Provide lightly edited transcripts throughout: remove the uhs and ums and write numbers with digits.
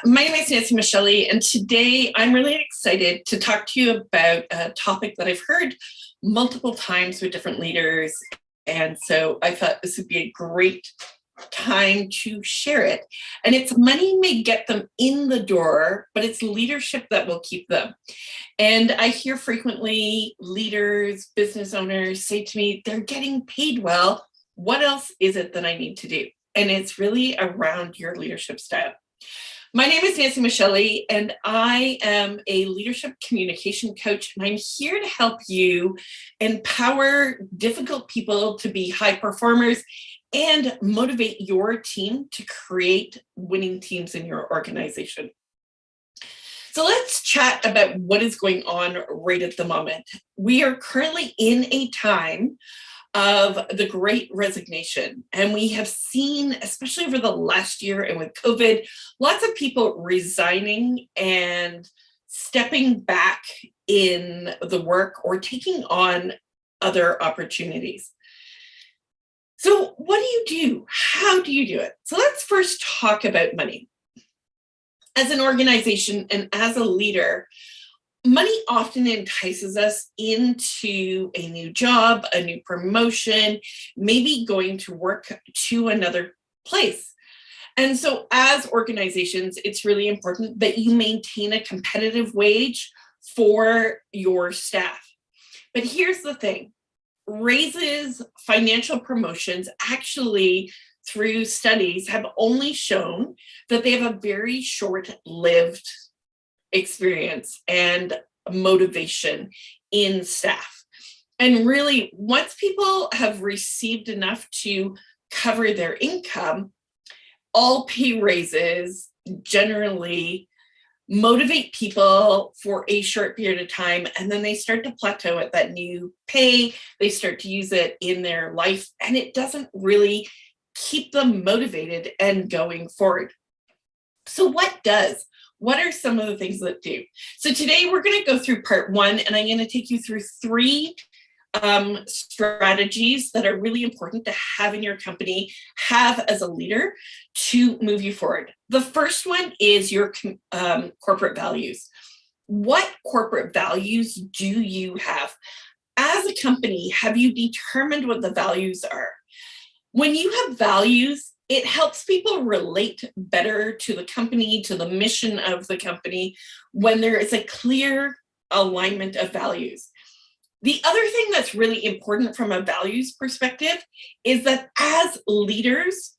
My name is Nancy Michele, and today I'm really excited to talk to you about a topic that I've heard multiple times with different leaders. And so I thought this would be a great time to share it. And it's money may get them in the door, but it's leadership that will keep them. And I hear frequently leaders, business owners say to me, they're getting paid well. What else is it that I need to do? And it's really around your leadership style. My name is Nancy Michele, and I am a leadership communication coach, and I'm here to help you empower difficult people to be high performers and motivate your team to create winning teams in your organization. So let's chat about what is going on right at the moment. We are currently in a time of the great resignation. And we have seen, especially over the last year and with COVID, lots of people resigning and stepping back in the work or taking on other opportunities. So what do you do? How do you do it? So let's first talk about money. As an organization and as a leader, money often entices us into a new job, a new promotion, maybe going to work to another place. And so as organizations, it's really important that you maintain a competitive wage for your staff. But here's the thing, raises, financial promotions actually through studies have only shown that they have a very short-lived experience and motivation in staff. And really, once people have received enough to cover their income, all pay raises generally motivate people for a short period of time, and then they start to plateau at that new pay. They start to use it in their life, and it doesn't really keep them motivated and going forward. So what does? What are some of the things that do? So today we're going to go through part one, and I'm going to take you through three strategies that are really important to have in your company, have as a leader to move you forward. The first one is your corporate values. What corporate values do you have? As a company, have you determined what the values are? When you have values, it helps people relate better to the company, to the mission of the company, when there is a clear alignment of values. The other thing that's really important from a values perspective is that as leaders,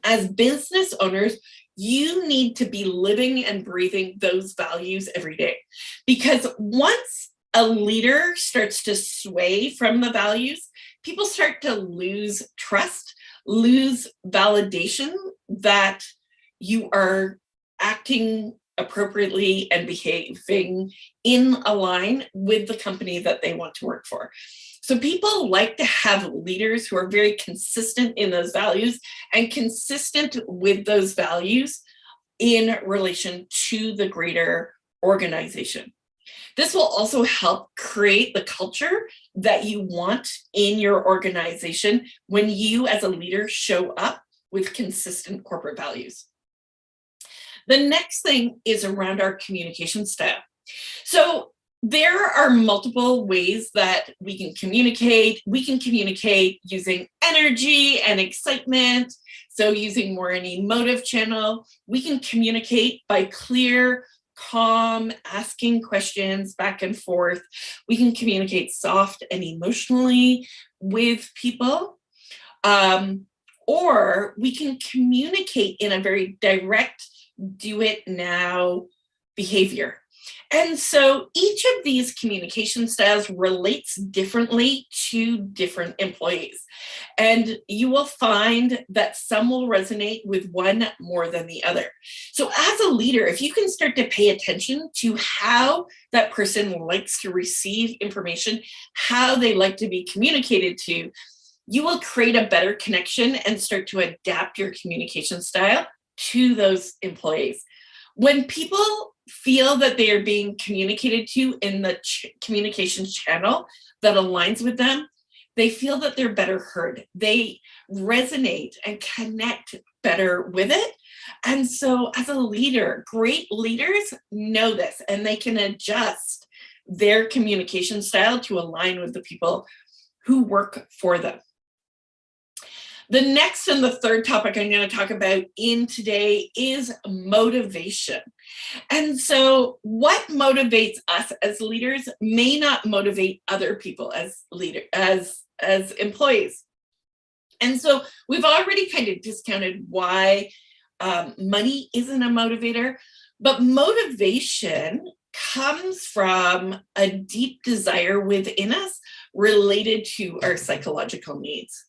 as business owners, you need to be living and breathing those values every day. Because once a leader starts to sway from the values, people start to lose trust, lose validation that you are acting appropriately and behaving in a line with the company that they want to work for. So people like to have leaders who are very consistent in those values and consistent with those values in relation to the greater organization. This will also help create the culture that you want in your organization when you as a leader show up with consistent corporate values. The next thing is around our communication style. So there are multiple ways that we can communicate. We can communicate using energy and excitement. So using more an emotive channel. We can communicate by clear, calm, asking questions back and forth. We can communicate soft and emotionally with people. Or we can communicate in a very direct, do it now behavior. And so each of these communication styles relates differently to different employees. And you will find that some will resonate with one more than the other. So as a leader, if you can start to pay attention to how that person likes to receive information, how they like to be communicated to, you will create a better connection and start to adapt your communication style to those employees. When people feel that they are being communicated to in the communications channel that aligns with them, they feel that they're better heard. They resonate and connect better with it. And so as a leader, great leaders know this, and they can adjust their communication style to align with the people who work for them. The next and the third topic I'm going to talk about in today is motivation. And so what motivates us as leaders may not motivate other people as employees. And so we've already kind of discounted why money isn't a motivator, but motivation comes from a deep desire within us related to our psychological needs.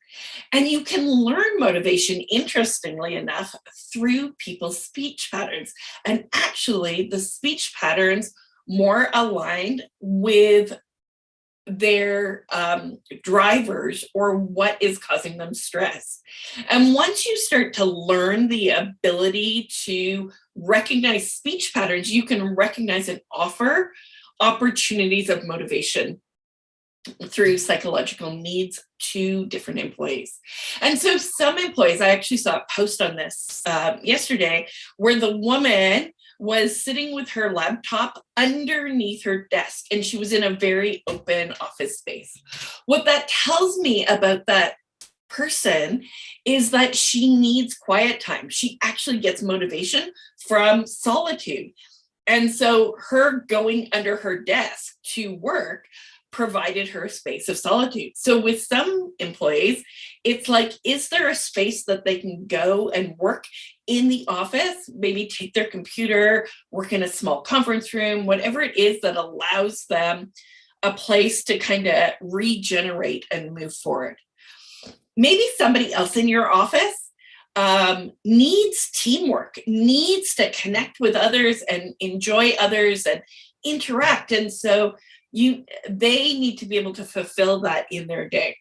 And you can learn motivation, interestingly enough, through people's speech patterns. And actually, the speech patterns more aligned with their drivers or what is causing them stress. And once you start to learn the ability to recognize speech patterns, you can recognize and offer opportunities of motivation through psychological needs to different employees. And so some employees, I actually saw a post on this yesterday, where the woman was sitting with her laptop underneath her desk, and she was in a very open office space. What that tells me about that person is that she needs quiet time. She actually gets motivation from solitude. And so her going under her desk to work provided her a space of solitude. So with some employees, it's like, is there a space that they can go and work in the office, maybe take their computer, work in a small conference room, whatever it is that allows them a place to kind of regenerate and move forward. Maybe somebody else in your office needs teamwork, needs to connect with others and enjoy others and interact. And so they need to be able to fulfill that in their day.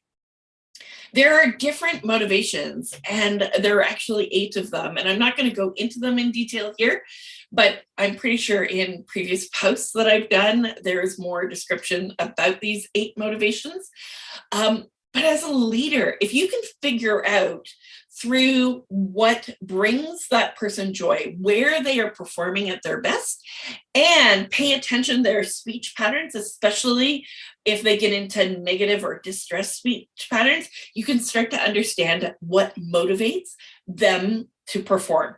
There are different motivations, and there are actually 8 of them. And I'm not going to go into them in detail here, but I'm pretty sure in previous posts that I've done, there is more description about these 8 motivations. But as a leader, if you can figure out through what brings that person joy, where they are performing at their best, and pay attention to their speech patterns, especially if they get into negative or distressed speech patterns, you can start to understand what motivates them to perform.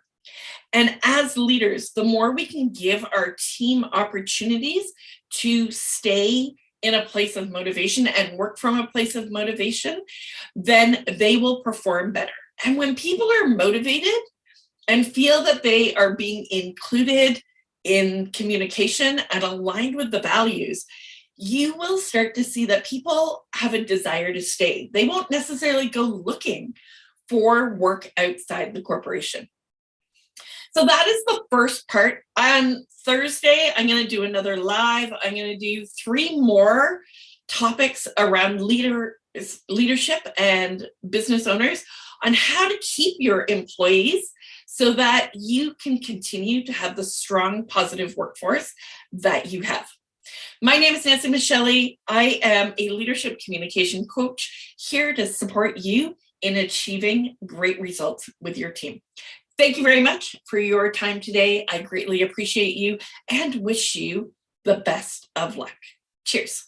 And as leaders, the more we can give our team opportunities to stay in a place of motivation and work from a place of motivation, then they will perform better. And when people are motivated and feel that they are being included in communication and aligned with the values, you will start to see that people have a desire to stay. They won't necessarily go looking for work outside the corporation. So that is the first part. On Thursday, I'm going to do another live. I'm going to do 3 more topics around leadership and business owners on how to keep your employees so that you can continue to have the strong, positive workforce that you have. My name is Nancy Michele. I am a leadership communication coach here to support you in achieving great results with your team. Thank you very much for your time today. I greatly appreciate you and wish you the best of luck. Cheers.